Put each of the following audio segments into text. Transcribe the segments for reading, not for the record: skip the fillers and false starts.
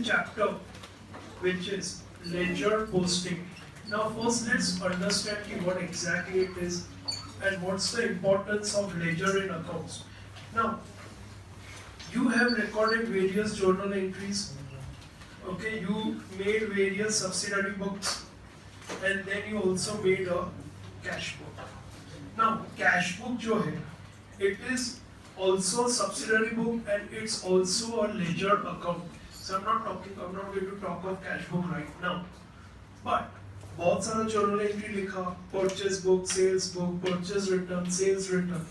chapter which is ledger posting. Now first let's understand what exactly it is and what's the importance of ledger in accounts. Now you have recorded various journal entries, okay, you made various subsidiary books, and then you also made a cash book. Now cash book जो है, it is also a subsidiary book and it's also a ledger account. So I'm not going to talk of cash book right now. But बहुत सारा journal entry लिखा, purchase book, sales book, purchase return, sales return.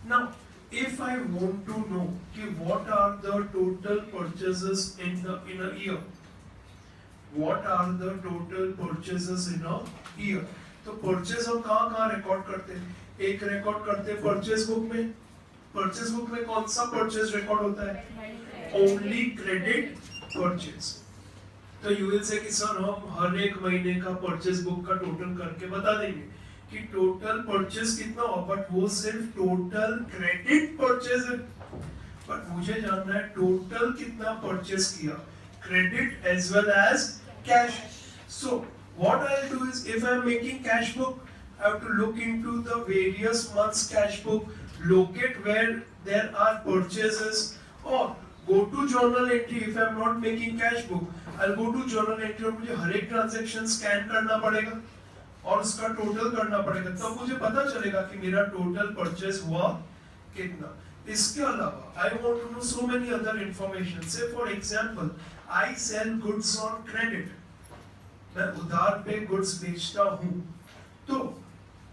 Now if I want to know कि what are the total purchases in a year, what are the total purchases in a year, तो purchase हम कहाँ record करते हैं? एक record करते हैं purchase book में. Purchase book में कौन सा purchase record होता है? Only credit purchase. तो you will say कि सर हम हर एक महीने का purchase book का total करके बता देंगे कि total purchase कितना हो, but वो सिर्फ total credit purchase है. But मुझे जानना है total कितना purchase किया, credit as well as cash. So what I'll do is, if I'm making cash book, I have to look into the various months cash book, locate where there are purchases, or go to journal entry. If I'm not making cash book, I'll go to journal entry और मुझे हर एक transaction scan करना पड़ेगा और उसका total करना पड़ेगा, तब मुझे पता चलेगा कि मेरा total purchase हुआ कितना. इसके अलावा I want to know so many other information. Say for example, I sell goods on credit. मैं उधार पे goods बेचता हूँ, तो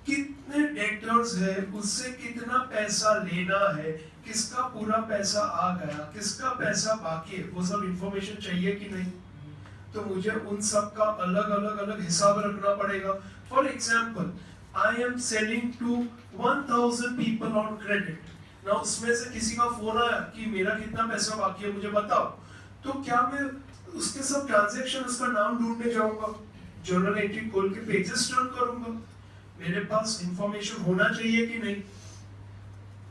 कितने डेटर्स है, उससे कितना पैसा लेना है, किसका पूरा पैसा आ गया, किसका पैसा बाकी है, वो सब इंफॉर्मेशन चाहिए कि नहीं. तो मुझे उन सब का अलग हिसाब रखना पड़ेगा. For example, I am selling to 1000 people on credit. ना उसमें से किसी का फोन आया कि मेरा कितना पैसा बाकी है मुझे बताओ, तो क्या मैं उसके सब ट्रांजैक्शन, उसका नाम ढूंढने जाऊंगा, जर्नल एंट्री खोल के पेजेस टर्न करूंगा? मेरे पास इंफॉर्मेशन होना चाहिए कि नहीं.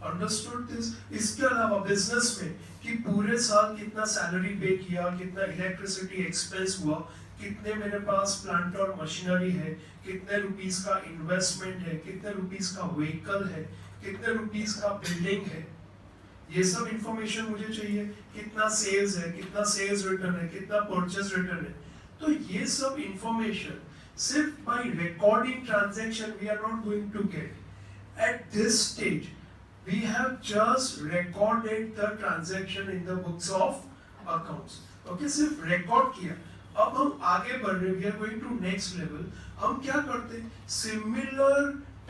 Understood this. इसके अलावा बिजनेस में कि पूरे साल कितना सैलरी पे किया, कितना इलेक्ट्रिसिटी एक्सपेंस हुआ, कितने मेरे पास प्लांट और मशीनरी है, कितने रुपीस का इन्वेस्टमेंट है, कितने रुपीस का व्हीकल है, कितने रुपीस का बिल्डिंग है, ये सब इंफॉर्मेशन मुझे चाहिए. कितना सेल्स है, कितना सेल्स रिटर्न है, कितना परचेज रिटर्न है. तो ये सब इंफॉर्मेशन सिर्फ by recording transaction we are not going to get. At this stage we have just recorded the transaction in the books of accounts. Okay, सिर्फ record किया. अब हम आगे बढ़ रहे हैं, we are going to next level. हम क्या करते हैं, similar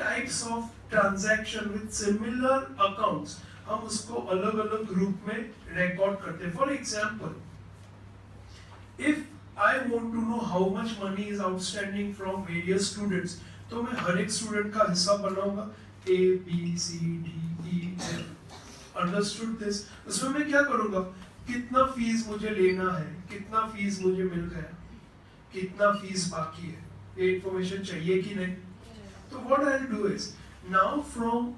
types of transaction with similar accounts, हम उसको अलग-अलग ग्रुप में record करते हैं. For example, if I want to know how much money is outstanding from various students, तो मैं हर एक स्टूडेंट का हिसाब बनाऊंगा, A, B, C, D, E, F. Understood this? उसमें मैं क्या करूंगा, कितना फीस मुझे लेना है, कितना फीस मुझे मिल गया, कितना फीस बाकी है, ये इंफॉर्मेशन चाहिए कि नहीं. तो what I'll do is, now from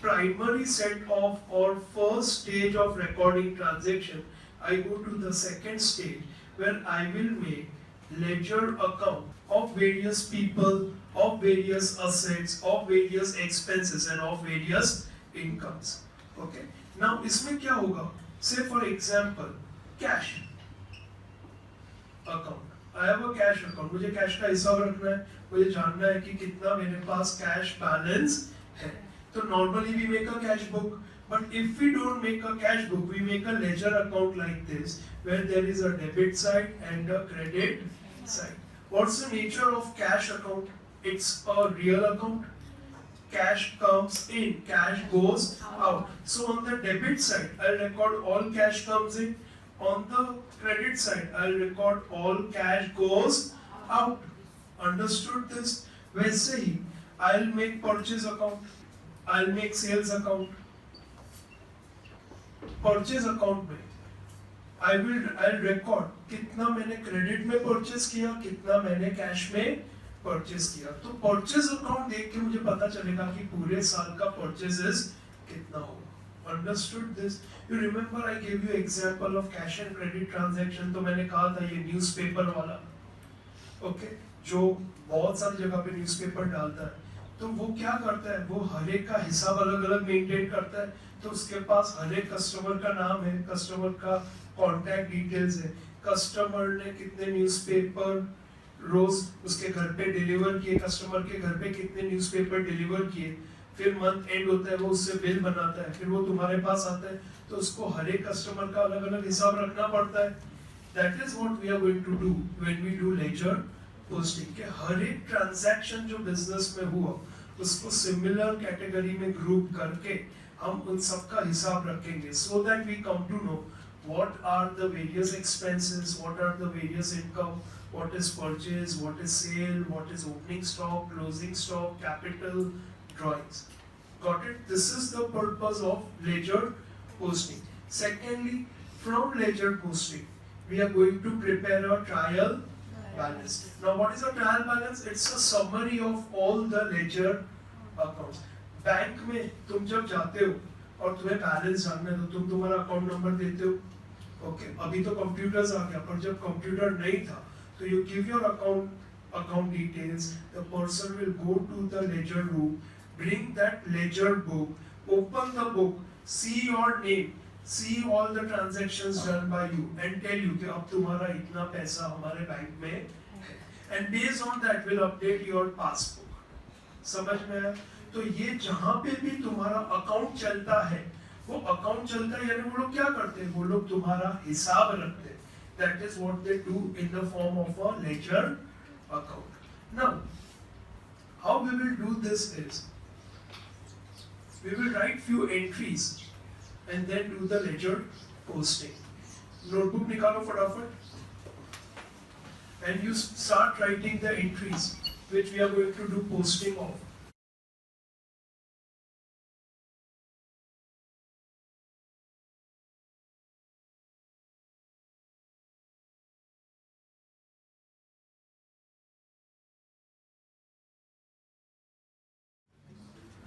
primary set of or first stage of recording transaction, I go to the second stage, where I will make ledger account of various people, of various assets, of various expenses and of various incomes. Okay. Now इसमें क्या होगा? Say for example, cash account. I have a cash account. मुझे cash का हिसाब रखना है, मुझे जानना है कि कितना मेरे पास cash balance है. तो normally we make a cash book. But if we don't make a cash book, we make a ledger account like this, where there is a debit side and a credit side. What's the nature of cash account? It's a real account. Cash comes in, cash goes out. So on the debit side, I'll record all cash comes in. On the credit side, I'll record all cash goes out. Understood this? वैसे ही, I'll make purchase account. I'll make sales account. Purchase account में I'll record कितना मैंने credit में purchase किया, कितना मैंने cash में purchase किया. तो परचेज अकाउंट देख के मुझे पता चलेगा कि पूरे साल का परचेजेस कितना होगा. understood this. You remember I gave you example of cash and credit transaction, तो मैंने कहा था ये न्यूज़पेपर वाला, ओके, जो बहुत सारी जगह पे न्यूज़पेपर डालता है, तो वो क्या करता है, वो हर एक का हिसाब अलग अलग मेंटेन करता है, तो उसके पास हर एक कस्टमर का नाम है, कस्टमर का कॉन्टैक्ट डिटेल्स है, कस्टमर ने कितने न्यूज़पेपर रोज उसके घर पे डिलीवर किए, कस्टमर के घर पे कितने न्यूज़पेपर डिलीवर किए, फिर मंथ एंड होता है, वो उससे बिल बनाता है, फिर वो तुम्हारे पास आता है, तो उसको हर एक कस्टमर का अलग अलग हिसाब रखना पड़ता है. That is what we are going to do when we do ledger posting, के हर एक ट्रांजैक्शन जो बिजनेस में हुआ उसको सिमिलर कैटेगरी में ग्रुप करके हम उन सब का हिसाब रखेंगे, so that we come to know what are the various expenses, what are the various income, what is purchase, what is sale, what is opening stock, closing stock, capital, drawings. Got it? This is the purpose of ledger posting. Secondly, from ledger posting, we are going to prepare a trial balance. Now, what is a trial balance? It's a summary of all the ledger accounts. Bank में तुम जब जाते हो और तुम्हें balance जानना है तो तुम तुम्हारा अकाउंट नंबर देते हो, ओके, अभी तो कंप्यूटर्स आ गया, पर जब कंप्यूटर नहीं था तो you give your account details, the person will go to the ledger room, bring that ledger book, open the book, see your name, see all the transactions done by you and tell you कि अब तुम्हारा इतना पैसा हमारे bank में है, and based on that will update your passbook. समझ में आया? तो ये जहाँ पे भी तुम्हारा अकाउंट चलता है, वो अकाउंट चलता है, यानी वो लोग क्या करते हैं, वो लोग तुम्हारा हिसाब रखते हैं. That is what they do in the form of a ledger account. Now, how we will do this is, we will write few entries and then do the ledger posting. Notebook निकालो फटाफट and you start writing the entries which we are going to do posting of.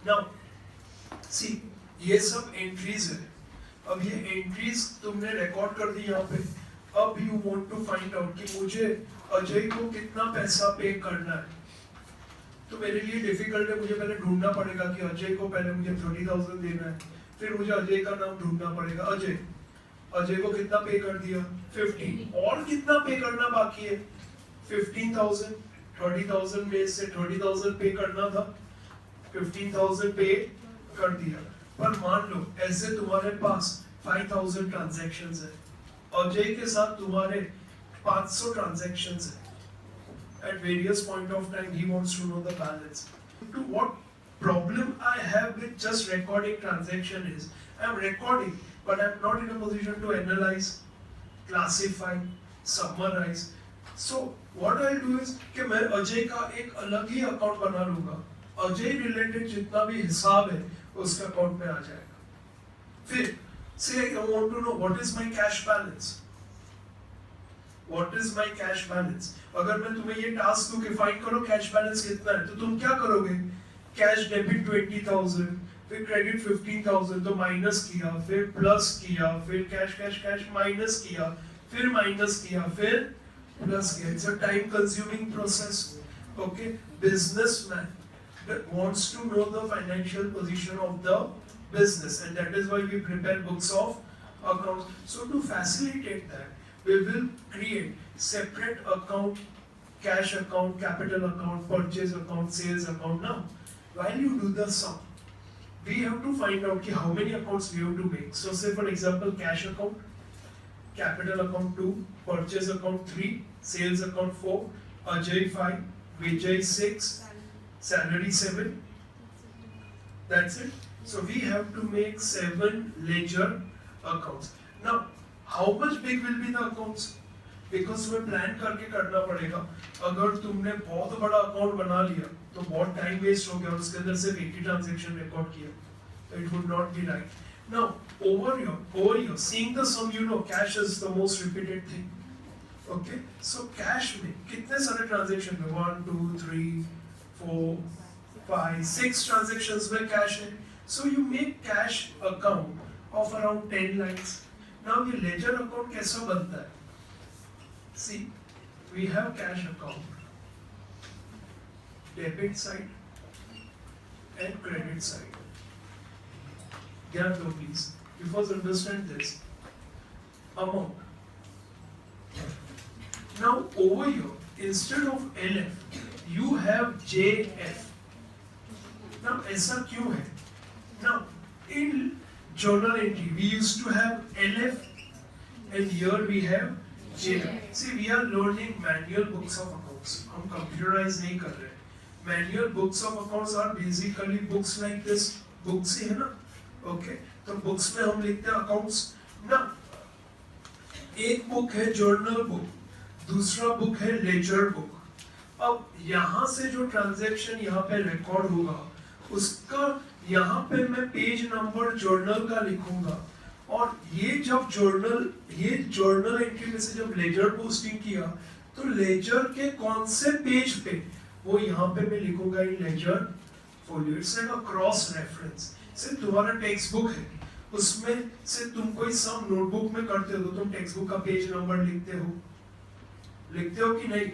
Now, see, ये सब entries है. अब ये entries तुमने record कर दी यहाँ पे. अब you want to find out कि मुझे अजय को कितना पैसा पे करना है. तो मेरे लिए डिफिकल्ट है, मुझे पहले ढूंढना पड़ेगा कि अजय को पहले मुझे 30,000 देना है, फिर मुझे अजय का नाम ढूंढना पड़ेगा. अजय को कितना पे कर दिया, 15, और कितना पे करना बाकी है, 15,000. 30,000 में से 30,000 पे करना था, 15,000 पे कर दिया. पर मान लो ऐसे तुम्हारे पास 5,000 ट्रांजैक्शंस है, अजय के साथ तुम्हारे 500 ट्रांजैक्शंस है. At various point of time he wants to know the balance. To what problem I have with just recording transaction is, I am recording but I am not in a position to analyze, classify, summarize. So what I'll do is कि मैं अजय का एक अलग ही account बना लूंगा, Ajay related जितना भी हिसाब है उसका अकाउंट में आ जाएगा. फिर say I want to know what is my cash balance. What is my cash balance? अगर मैं तुम्हें ये टास्क दूं कि फाइंड करो कैश बैलेंस कितना है, तो तुम क्या करोगे, कैश डेबिट 20,000, फिर क्रेडिट 15,000, तो माइनस किया, फिर प्लस किया, फिर कैश कैश कैश माइनस किया, फिर माइनस किया, फिर प्लस किया. It's a time consuming process. Okay, businessman wants to know the financial position of the business, and that is why we prepare books of accounts. So to facilitate that, we will create separate account, cash account, capital account, purchase account, sales account. Now, while you do the sum, we have to find out how many accounts we have to make. So say for example, cash account, capital account 2, purchase account 3, sales account 4, Ajay 5, Vijay 6, salary 7. That's it. So we have to make 7 ledger accounts. Now, how much big will be the accounts? Because तुम्हें plan करके करना पड़ेगा. अगर तुमने बहुत बड़ा account बना लिया तो बहुत टाइम वेस्ट हो गया और उसके अंदर सिर्फ 80 ट्रांजैक्शन रिकॉर्ड किया, तो it would not be right. Now, over here, seeing the sum, you know, cash is the most repeated thing. Okay, so cash में कितने सारे ट्रांजैक्शन में 1, 2, 3, 4, 5, 6 ट्रांजैक्शंस में कैश है. So you make cash account of around 10 lines. Now ये ledger account कैसा बनता है? See, we have cash account, debit side and credit side. ध्यान दो please. You first understand this. Amount. Now over here, instead of LF, you have JF. Now ऐसा क्यों है? Now in journal entry we used to have LF and here we have JF. See, we are learning manual books of accounts. हम computerize नहीं कर रहे. Manual books of accounts are basically books like this. Books ही है ना? Okay. तो books में हम लिखते हैं accounts. ना एक बुक है journal book, दूसरा बुक है ledger book. अब यहाँ से जो ट्रांजैक्शन यहाँ पे रिकॉर्ड होगा उसका यहाँ पे मैं पेज नंबर जर्नल का लिखूंगा और ये जर्नल एंट्री में से जब लेजर पोस्टिंग किया तो लेजर के कौन से पेज पे वो यहाँ पे मैं लिखूंगा in ledger folio. It's like a cross reference. से तुम्हारा टेक्स्ट बुक है उसमें से तुम कोई सम नोटबुक में करते हो तो तुम टेक्स्ट बुक का पेज नंबर लिखते हो कि नहीं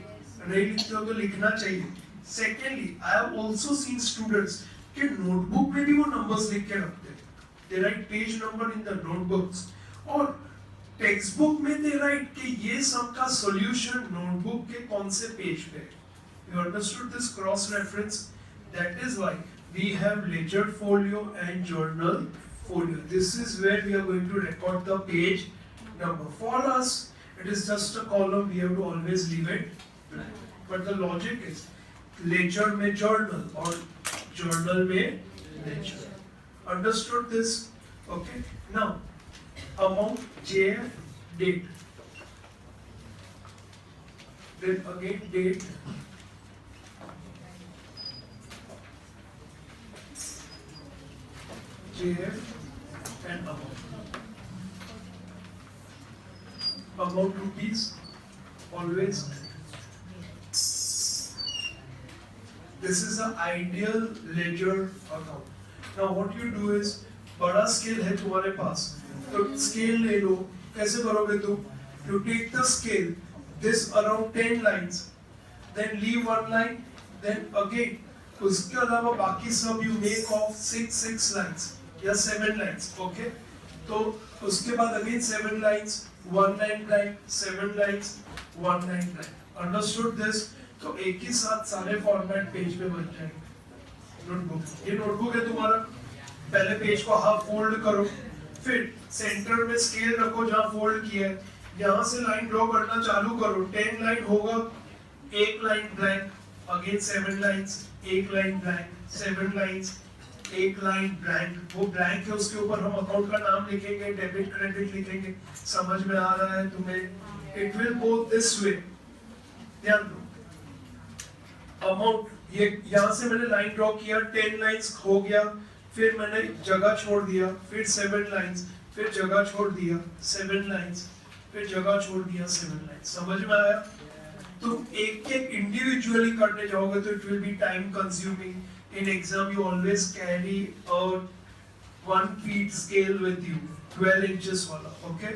लिखते हो तो लिखना चाहिए. Secondly I have also seen students कि नोटबुक में भी वो नंबर्स लिख के रखते हैं. They write page number in the notebooks और टेक्स्ट बुक में दे राइट कि ये सब का सॉल्यूशन नोटबुक के कौन से पेज पे. You understood this cross reference. That is why we have ledger folio and journal folio. This is where we are going to record the page number. For us, it is just a column. We have to always leave it blank. But the logic is ledger में journal और journal में ledger. Understood this? Okay. Now, amount JF date. Then again date. JF and amount. Amount rupees always. This is an ideal ledger account. Now what you do is बड़ा scale है तुम्हारे पास तो scale ले लो. कैसे करोगे तुम? You take the scale this around 10 lines, then leave one line, then again उसके अलावा बाकी सब you make of 6 lines या 7 lines. Okay, तो उसके बाद again 7 lines, 1 line blank, 7 lines, 1 line blank. Understood this? तो एक ही साथ सारे फॉर्मेट पेज पे बन जाएंगे. नोटबुक, ये नोटबुक है तुम्हारा. पहले पेज को हाफ फोल्ड करो, फिर सेंटर में स्केल रखो जहाँ फोल्ड किया है, यहाँ से लाइन ड्रॉ करना चालू करो. 10 लाइन होगा, एक लाइन ब्लैंक, अगेन 7 लाइंस, एक लाइन ब्लैंक, 7 लाइंस, एक लाइन ब्लैंक. वो ब्लैंक है उसके ऊपर हम अकाउंट का नाम लिखेंगे, डेबिट क्रेडिट लिखेंगे. समझ में आ रहा है तुम्हें? It will go this way. ध्यान दो. अमाउंट ये यहाँ से मैंने लाइन ड्रॉ किया, 10 लाइंस हो गया, फिर मैंने जगह छोड़ दिया, फिर 7 लाइंस, फिर जगह छोड़ दिया, 7 लाइंस, फिर जगह छोड़ दिया, 7 लाइंस. समझ में आया? तुम एक एक इंडिविजुअली करने जाओगे तो it will be time consuming. In exam, you always carry a 1 feet scale with you, 12 inches wala, okay?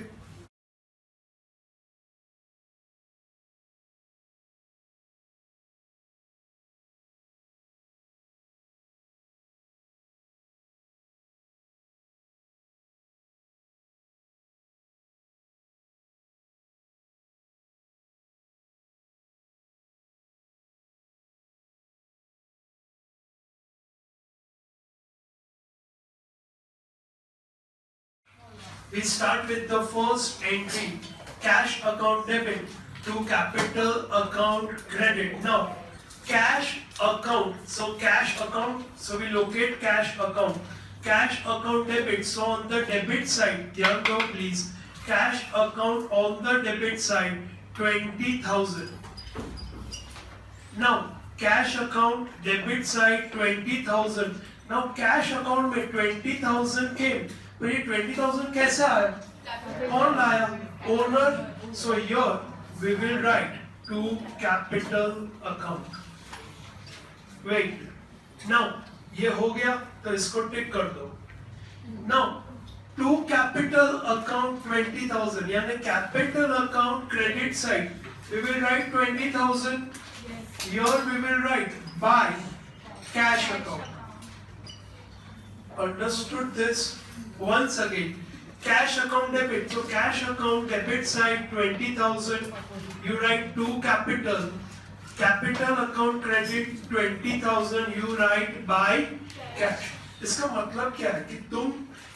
We start with the first entry, cash account debit to capital account credit. Now, cash account, so cash account, so we locate cash account. Cash account debit, so on the debit side, here go please, cash account on the debit side, 20,000. Now, cash account debit side 20,000. Now, cash account में 20,000 came. तो ये 20,000 कैसे आया? कौन लाया? Owner. So here we will write to capital account. Wait. Now ये हो गया तो इसको टिक कर दो. Now to capital account 20,000. यानी capital account credit side. We will write 20,000. Here we will write by cash account. Understood this? Once again, cash account debit. So cash account debit side 20,000. You write to capital. Capital account credit 20,000. You write by cash. इसका मतलब क्या है कि तुम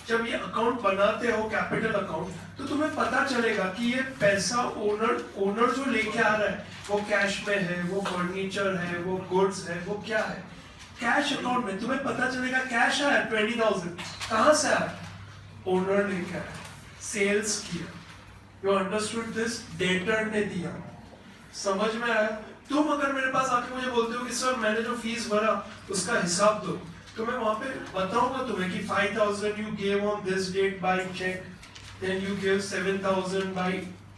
जब ये account बनाते हो कैपिटल अकाउंट, तो तुम्हें पता चलेगा कि ये पैसा ओनर जो लेके आ रहा है वो कैश में है, वो फर्नीचर है, वो गुड्स है, वो क्या है। कैश अकाउंट में तुम्हें पता चलेगा कैश आया 20,000, कहां से आया? ओनर लेके आया, सेल्स किया। You understood this? डेटर ने दिया। समझ में आया? तुम अगर मेरे पास आके मुझे बोलते हो कि सर मैंने जो फीस भरा उसका हिसाब दो, तो मैं वहां पे बताऊंगा तुम्हें कि 5,000 you gave on this date by check, then you gave 7,000 by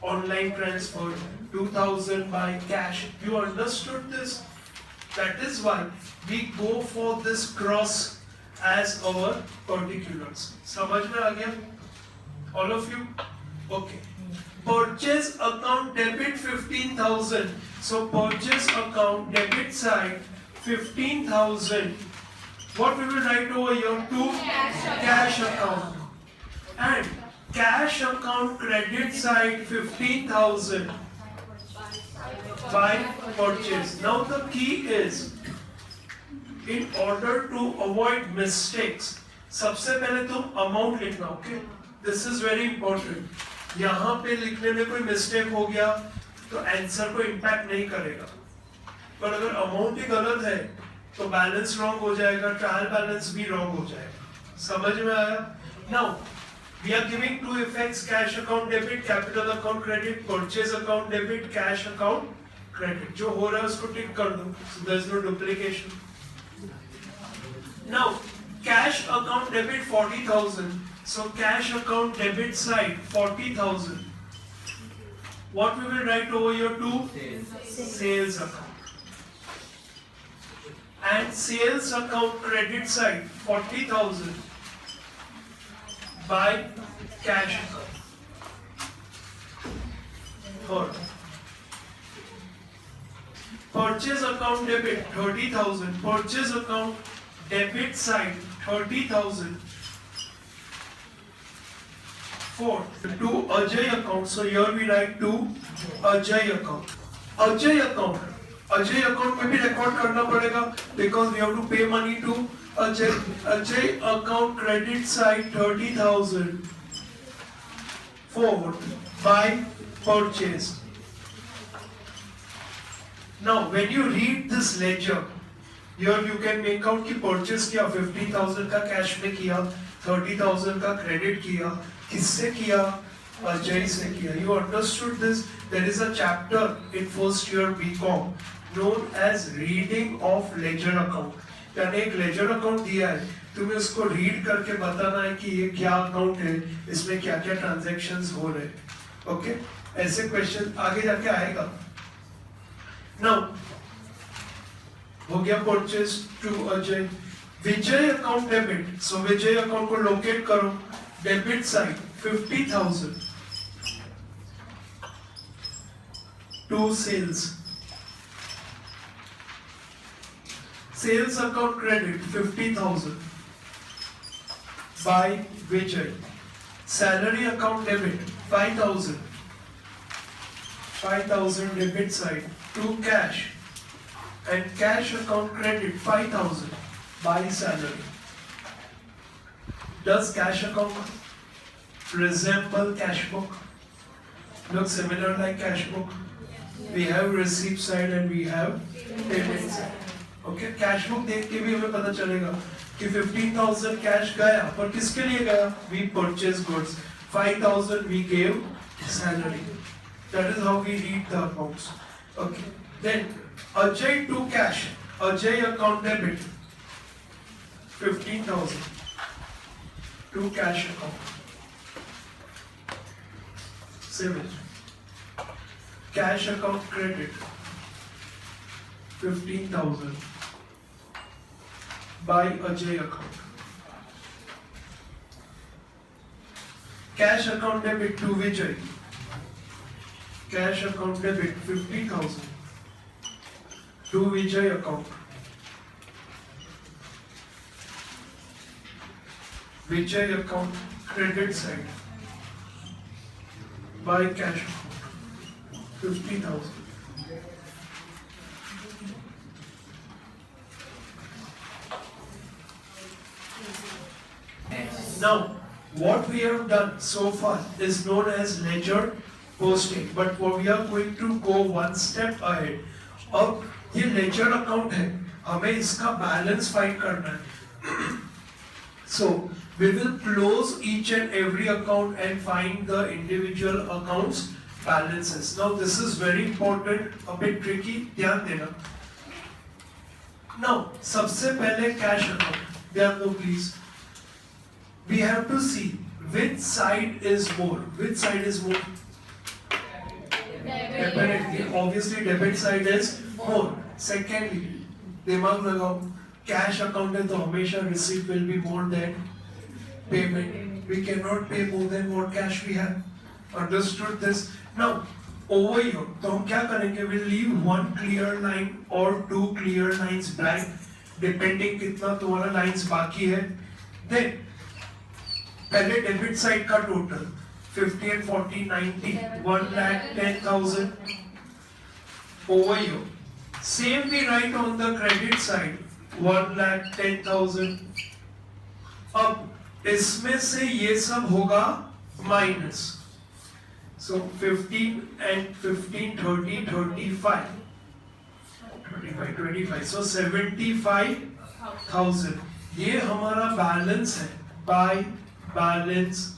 online transfer, 2,000 by cash. You understood this? That is why we go for this cross as our particulars. समझ में आ गया? All of you? Okay. Purchase account debit 15,000. So purchase account debit side 15,000. What we will write over here? To cash account. And cash account credit side 15,000 by purchase. Now the key is, in order to avoid mistakes, सबसे पहले तुम amount लिखना, okay? This is very important. यहाँ पे लिखने में कोई mistake हो गया तो आंसर को impact नहीं करेगा, पर अगर अमाउंट ही गलत है तो बैलेंस रॉन्ग हो जाएगा, ट्रायल बैलेंस भी रॉन्ग हो जाएगा। समझ में आया? Now we are giving two effects, cash account debit, capital account credit, purchase account debit, cash account credit. जो हो रहा है उसको टिक कर दो, so there is no duplication. Now cash account debit 40,000, so cash account debit side 40,000. What we will write over here? To sales account. And sales account credit side 40,000 by cash account. Third, purchase account debit 30,000. Purchase account debit side 30,000. Fourth, to Ajay account. So here we write to Ajay account. Ajay account. Ajay account में भी record करना पड़ेगा because we have to pay money to Ajay. Ajay account credit side 30,000 forward by purchase. Now when you read this ledger, here you can make out कि purchase किया 50,000 का cash में किया, 30,000 का क्रेडिट किया, किससे किया? अजय से किया। You understood this? There is a chapter in first year BCom known as reading of ledger account. यानी एक लेजर अकाउंट दिया है, तुम्हें उसको रीड करके बताना है कि ये क्या अकाउंट है, इसमें क्या क्या ट्रांजैक्शंस हो रहे हैं। ओके, ऐसे क्वेश्चन आगे जाके आएगा। नाउ हो गया purchase to Ajay. Vijay account debit, so Vijay account को लोकेट करो, debit side 50,000 to sales. Sales account credit 50,000 by Vijay. Salary account debit 5,000. 5,000 debit side to cash, and cash account credit 5,000 by salary. Does cash account resemble cash book? Look similar like cash book. We have receipt side and we have payment side. Okay, cash book देख के भी हमें पता चलेगा कि 15,000 cash गया, पर किसके लिए गया? We purchase goods, 5,000 we gave salary. That is how we read the accounts. Okay, then Ajay to cash, Ajay account debit 15,000 to cash account. Civil. Cash account credit 15,000 by Ajay account. Cash account debit to Vijay. Cash account debit 50,000 to Vijay account. Vijay account credit side by cash account 50,000. Now, what we have done so far is known as ledger posting, but we are going to go one step ahead. अब ये ledger account है, हमें इसका balance find करना है. So we will close each and every account and find the individual accounts balances. Now this is very important, a bit tricky, ध्यान देना. Now सबसे पहले cash account, ध्यान दो please. We have to see which side is more. Which side is more? Definitely, obviously debit side is more. Secondly, दिमाग लगाओ, cash account है तो हमेशा receipt will be more than payment. We cannot pay more than what cash we have. Understood this? Now, over here, तो हम क्या करेंगे? We'll leave one clear line or two clear lines blank, depending कितना तुम्हारा lines बाकी है. Then पहले debit side का total 50 and 40 90 1,10,000 over here. Same we write on the credit side 1,10,000. अब इसमें से ये सब होगा माइनस. So 15 and 15 30 35 25 25 so 75,000. ये हमारा बैलेंस है by balance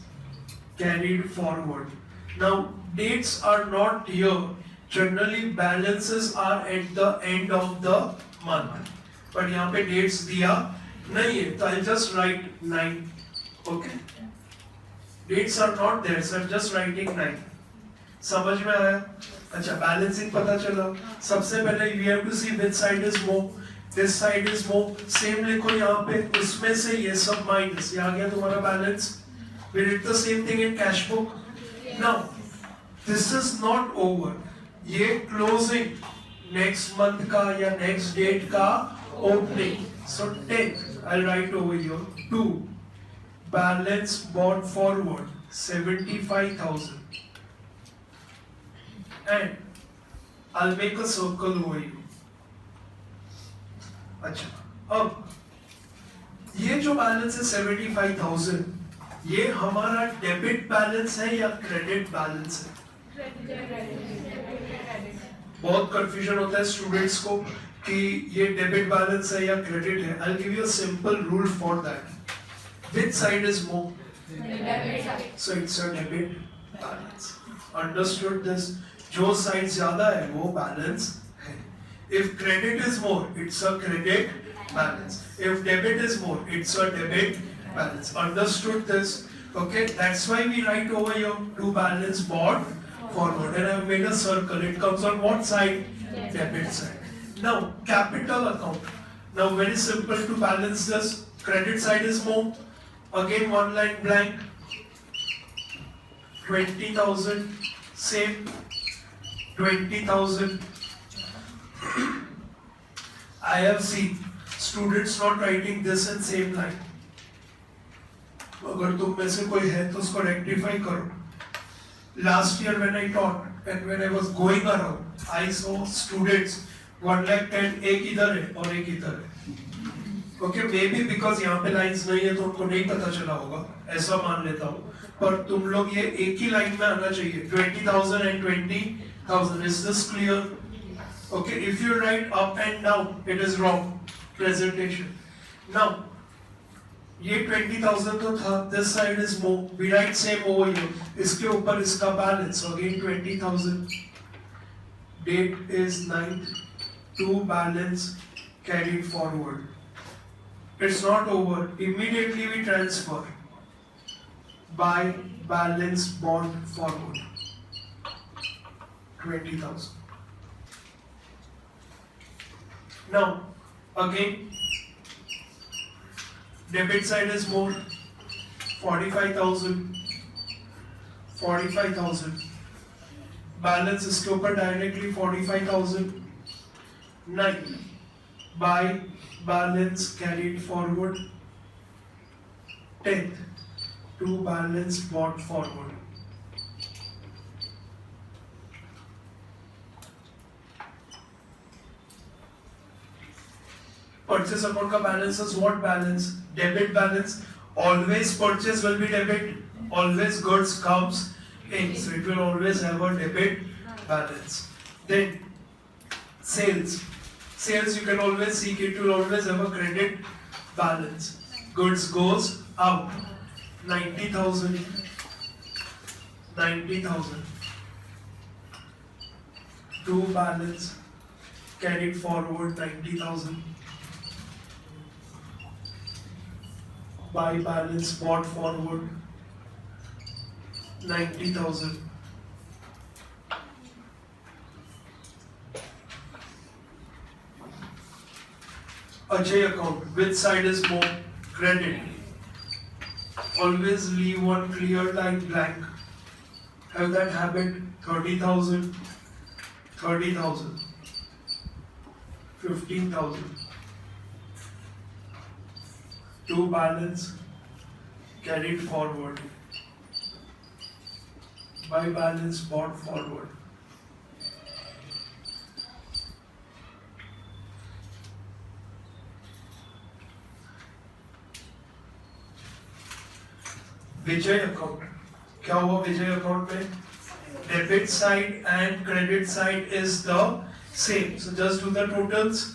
carried forward. Now dates are not here. Generally balances are at the end of the month. But यहाँ पे dates दिया नहीं है, तो I'll just write 9. Okay? Dates are not there, so I'm just writing 9. समझ में आया? अच्छा, balancing पता चला. सबसे पहले we have to see which side is more. This side is more. Same लिखो यहाँ पे, उसमें से ये सब minus. ये आ गया तुम्हारा balance. We did the same thing in cash book. Now, this is not over. ये closing next month का या next date का opening. So take, I'll write over here 2. Balance bought forward 75,000. And I'll make a circle over here. अच्छा, अब ये जो balance है 75,000, ये हमारा डेबिट बैलेंस है या क्रेडिट बैलेंस है? बहुत कंफ्यूजन होता है स्टूडेंट्स को कि ये डेबिट बैलेंस है या क्रेडिट है. I'll give you a simple rule for that. Which side is more? So it's a debit balance. Understood this? जो साइड ज्यादा है वो बैलेंस है. If credit is more, it's a credit balance. If debit is more, it's a debit balance. Understood this? Okay, that's why we write over here to balance bought forward. And I've made a circle. It comes on what side? Debit side. Now, capital account. Now, very simple to balance this. Credit side is more. Again, one line blank. 20,000. Same. 20,000. I have seen students not writing this in same line. अगर तुम में से कोई है तो उसको rectify करो. Last year when I taught and when I was going around, I saw students 1,10,000 एक इधर है और एक इधर है. Okay, maybe because यहाँ पे lines नहीं है तो उनको नहीं पता चला होगा, ऐसा मान लेता हूँ. पर तुम लोग ये एक ही लाइन में आना चाहिए. 20,000 and 20,000. Is this clear? Okay, if you write up and down, it is wrong presentation. Now, ये 20,000 तो था, this side is more. We write same over here. इसके ऊपर इसका balance, so again 20,000. Date is 9th. To balance carried forward. It's not over. Immediately we transfer by balance bond forward. 20,000. Now, again, debit side is more, 45,000. 45,000, balance इसके ऊपर directly 45,000, 9 by balance carried forward, 10th to balance brought forward. Purchase account का balance is what balance? Debit balance. Always purchase will be debit. Always goods comes in. So it will always have a debit balance. Then sales. Sales you can always see it will always have a credit balance. Goods goes out. 90,000. 90,000. To balance carried forward 90,000. Buy balance bought forward 90,000. Ajay account, which side is more? Credit. Always leave one clear line blank. Have that habit. 30,000, 30,000, 15,000. To balance carried forward. Buy balance bought forward. Vijay account, क्या हुआ विजय account में? Debit side and credit side is the same, so just do the totals.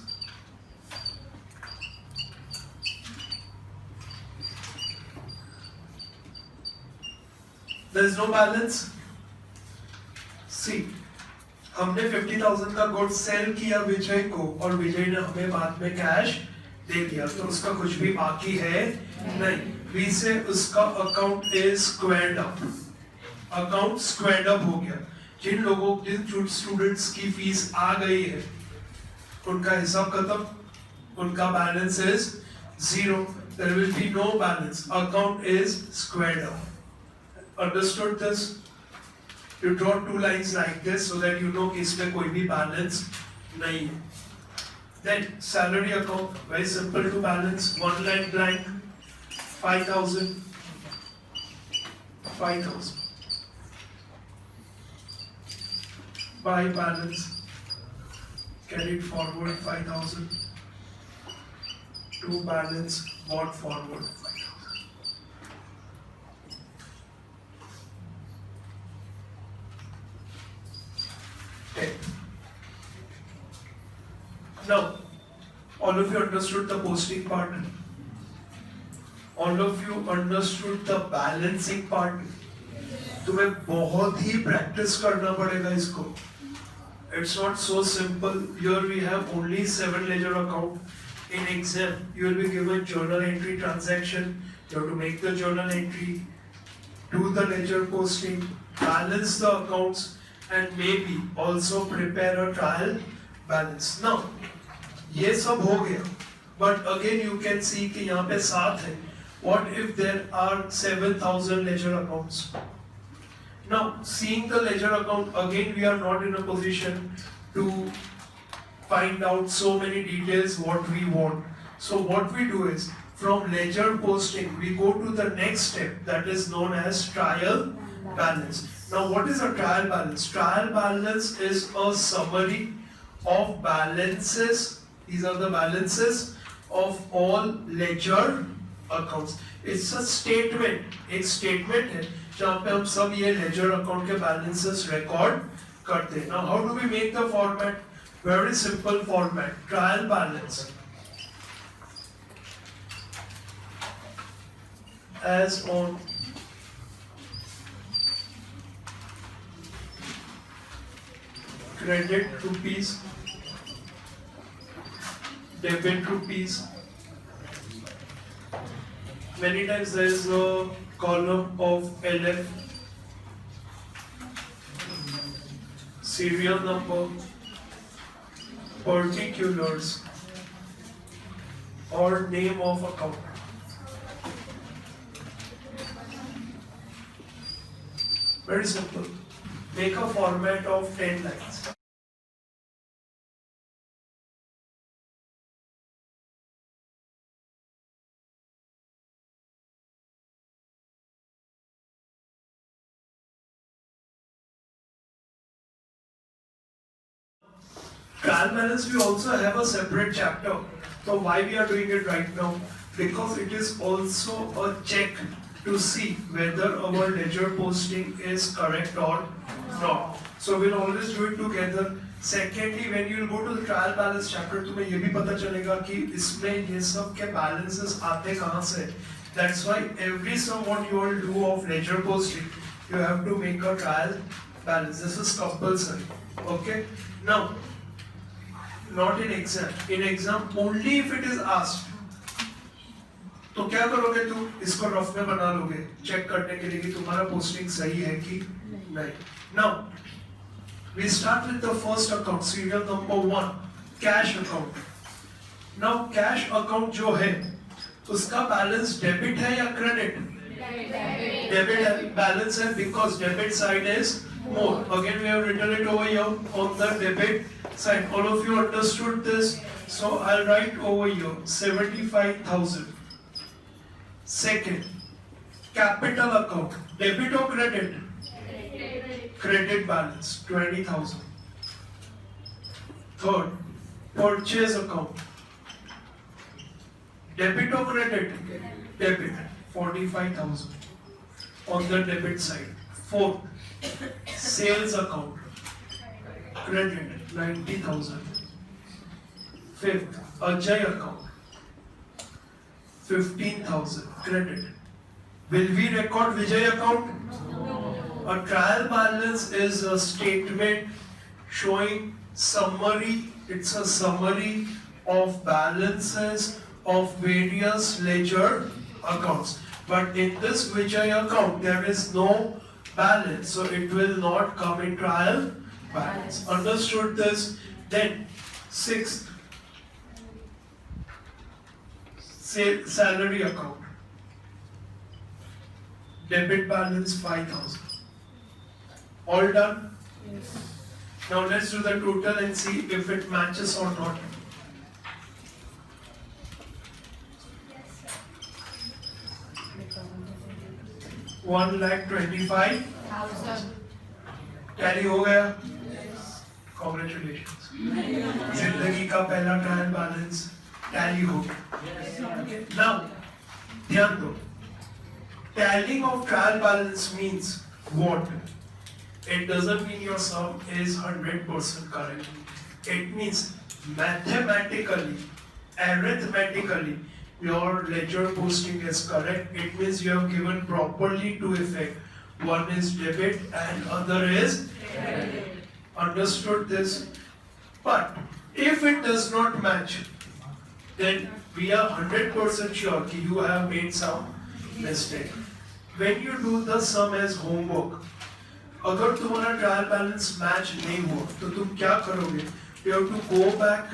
There is no balance. See, हमने 50,000 का good cell किया विजय को और विजय ने हमें बाद में कैश दे दिया, तो उसका कुछ भी बाकी है नहीं. We से उसका account is squared up. Account squared up हो गया. जिन स्टूडेंट्स की फीस आ गई है उनका हिसाब खत्म, उनका balance is 0. There will be no balance. Account is squared up. Understood this? You draw two lines like this so that you know कि इसमें कोई भी balance नहीं है. Then salary account, very simple to balance. One line blank, 5,000, 5,000. Buy balance carried forward 5,000. To balance bought forward 5,000. Now, all of you understood the posting part. All of you understood the balancing part. तुम्हें बहुत ही practice करना पड़ेगा इसको. It's not so simple. Here we have only 7 ledger account. In exam, you will be given journal entry transaction. You have to make the journal entry, do the ledger posting, balance the accounts, and maybe also prepare a trial balance. Now, ये सब हो गया, but again you can see कि यहाँ पे 7 है. What if there are 7,000 ledger accounts? Now, seeing the ledger account, again we are not in a position to find out so many details what we want. So what we do is, from ledger posting, we go to the next step that is known as trial balance. Now, what is a trial balance? Trial balance is a summary of balances. These are the balances of all ledger accounts. It's a statement. एक statement है जहाँ पे हम सब ये ledger account के balances record करते हैं. Now, how do we make the format? Very simple format. Trial balance as on credit rupees, debit rupees. Many times there is a column of LF, serial number, particulars, or name of account. Very simple. Make a format of 10 lines. Trial balance, we also have a separate chapter. So why we are doing it right now? Because it is also a check to see whether our ledger posting is correct or not. So we'll always do it together. Secondly, when you will go to the trial balance chapter, तुम्हें ये भी पता चलेगा कि इसमें ये सब के balances आते कहाँ से? That's why every sum what you will do of ledger posting, you have to make a trial balance. This is compulsory. Okay? Now, not in exam. In exam, only if it is asked. तो क्या करोगे तुम? इसको rough में बना लोगे, check करने के लिए कि तुम्हारा पोस्टिंग सही है कि नहीं. Now, we start with the first account, serial number 1, cash account. Now, cash account जो है, उसका balance debit है या credit? Debit है, balance है because debit side is more. Again, we have written it over here on the debit side. All of you understood this, so I'll write over here 75,000. Second, capital account, debit or credit? Credit balance 20,000. Third, purchase account, debit or credit? Debit 45,000 on the debit side. Fourth, sales account, credit 90,000. Fifth, Ajay account, 15,000 credit. Will we record Vijay account? A trial balance is a statement showing summary. It's a summary of balances of various ledger accounts. But in this Vijay account, there is no balance, so it will not come in trial balance. Understood this? Then, sixth, salary account. Debit balance 5,000. All done? Yes. Now let's do the total and see if it matches or not. Yes. 1,25,000. Tally हो गया? Yes. Congratulations. जिंदगी का पहला trial balance tally हो गया. Now, ध्यान दो. Tallying of trial balance means what? It doesn't mean your sum is 100% correct. It means mathematically, arithmetically, your ledger posting is correct. It means you have given properly two effects. One is debit and other is credit. Understood this? But if it does not match, then we are 100% sure that you have made some mistake. When you do the sum as homework, अगर तुम्हारा trial balance match नहीं हुआ तो तुम क्या करोगे? You have to go back,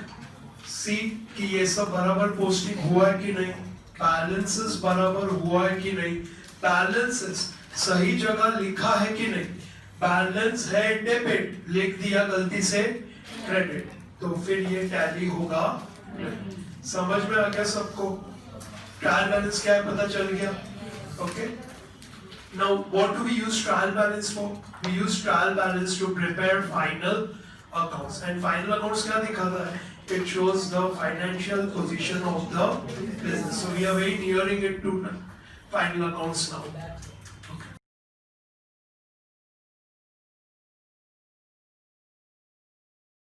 see कि ये सब बराबर पोस्टिंग हुआ है कि नहीं, बैलेंसेस बराबर हुआ है कि नहीं, बैलेंसेस सही जगह लिखा है कि नहीं, बैलेंस है डेबिट लिख दिया गलती से क्रेडिट, तो फिर ये टैली होगा नहीं. समझ में आ गया सबको? ट्रायल बैलेंस क्या है पता चल गया? Okay. Now, what do we use trial balance for? We use trial balance to prepare final accounts. And final accounts क्या दिखाता है? It shows the financial position of the business. So we are very nearing it to final accounts now.